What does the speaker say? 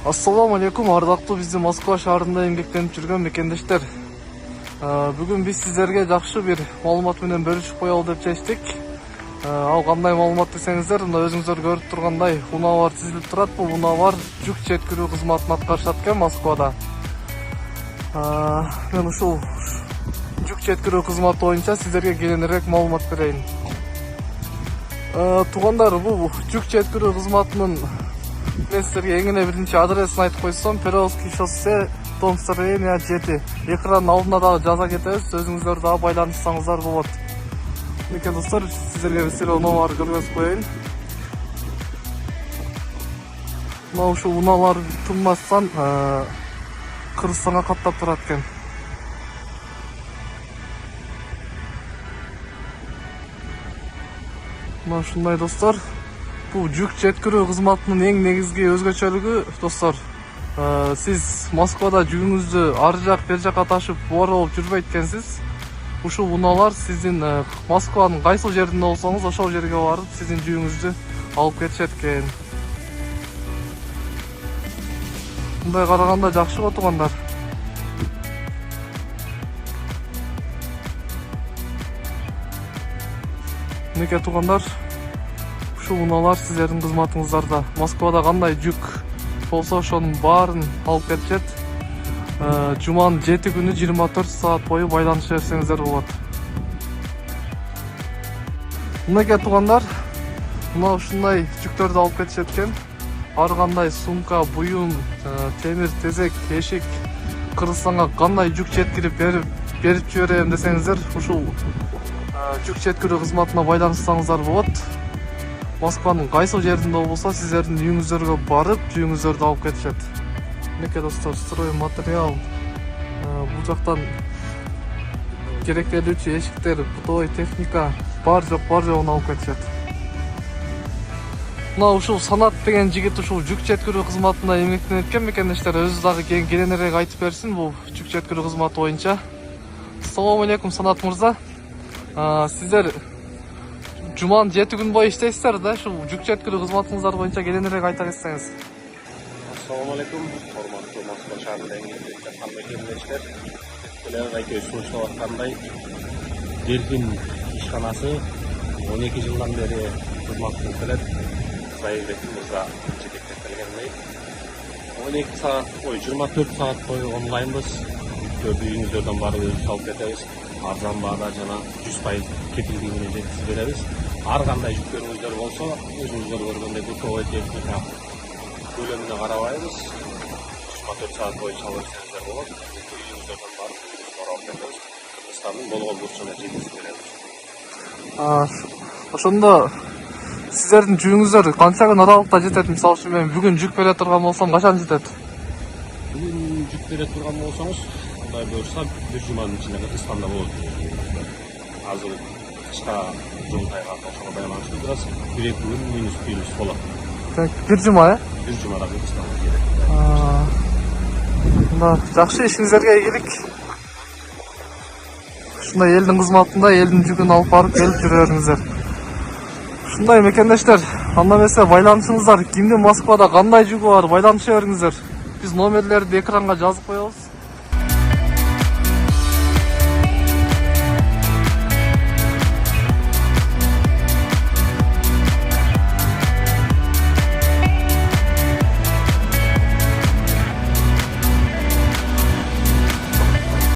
Assalamu alaikum, ардактуу бизди Москва шаарында эмгектенип жүргөн мекендештер. Бүгүн биз сиздерге жакшы бир маалымат менен бөлүшүп коелу деп чечтик. Ал кандай маалымат десеңиздер, мына өзүңүздөр көрүп тургандай унаалар тизилип турат. Бул унаалар жүк жеткирүү кызматын аткарышат экен Москвада. Мен ушул жүк жеткирүү кызматы боюнча сиздерге кененирээк маалымат берейин. Туугандар, бул жүк жеткирүү кызматынын мен сіздерге ең эле биринчи адресин айтып койсом, Перовский шоссе, дом строения 7. Экранын алдына дагы жаза кетебиз, өзүңүздөр дагы байланышсаңыздар болот. Мынакей достор, сиздерге бир сыйра унааларды көргөзүп коеюн. Мына ушул унаалар тынмастан Кыргызстанга каттап турат экен. Мына ушундай достор. Бул жүк жеткирүү кызматынын эң негизги өзгөчөлүгү достор, сиз Москвада жүгүңүздү ар жак бер жакка ташып боор болуп жүрбөйт экенсиз. Ушул унаалар сиздин Москванын кайсыл жеринде болсоңуз ошол жерге барып сиздин жүгүңүздү алып кетишет экен. Мындай караганда жакшы го туугандар. Мынакей туугандар, ушул унаалар сиздердин кызматыңыздарда. Москвада кандай жүк болсо ошонун баарын алып кетишет. Жуманын 7 күнү 24 саат бою байланыша берсеңиздер болот. Мынакей туугандар, мына ушундай жүктөрдү алып кетишет экен. Ар кандай сумка, буюм, темир тезек, эшик Кыргызстанга кандай жүк жеткирип берип жиберем десеңиздер, ушул жүк жеткирүү кызматына байланышсаңыздар болот. Москванын кайсыл жеринде болсо сиздердин үйүңүздөргө барып жүгүңүздөрдү алып кетишет. Мынакей достор, строй материал, бул жактан керектелүүчү эшиктер, бутовой техника бар жогун алып кетишет. Мына ушул Санат деген жигит ушул жүк жеткирүү кызматында эмгектенип экен мекендештер, өзү дагы кененирээк айтып берсин бул жүк жеткирүү кызматы боюнча. Ассаламу алейкум, Санат мырза. Сиздер Жуманын 7 күн бою иштейсиздер да, ушул жүк жеткирүү кызматыңыздар боюнча кененирээк айта кетсеңиз. Ассаламу алейкум, урматтуу Москва шаарында эмгектенип жаткан мекендештер. Булар айкебиз сунуштап аткандай Дельфин ишканасы 12 жылдан бери кызмат кылып келет. Зайырбек мырза жетектеп келгендей 12 саат бою, 24 саат бою онлайнбыз. Үйүңүздөрдөн барып өзүбүз алып кетебиз. Арзан баада жана 100% кепилдиги менен жеткизип беребиз. Ар кандай жүктөрүңүздөр болсо, өзүңүздөр көргөндөй бутовой техника көлөмүнө карабайбыз. 24 саат бою чала берсеңиздер болот. Үйүңүздөрдөн барып алып кетебиз. Кыргызстандын болгон бурчуна жеткизип беребиз. Ошондо сиздердин жүгүңүздөр канча күн аралыкта жетет? Мисалы үчүн мен бүгүн жүк бере турган болсом качан жетет? Бүгүн жүк бере турган болсоңуз, Кудай буюрса, бир жуманын ичинде Кыргызстанда болот. Азыр кышка жумтайга ошого байланыштуу бираз 1-2 күн минус болот. Бир жума, Бир жумада Кыргызстанга келет. Мына жакшы, ишиңиздерге ийгилик. Ушундай элдин кызматында элдин жүгүн алып барып келип жүрө бериңиздер. Ушундай мекендештер, анда эмесе байланышыңыздар, кимдин Москвада кандай жүгү бар, байланыша бериңиздер. Биз номерлерди экранга жазып коебуз.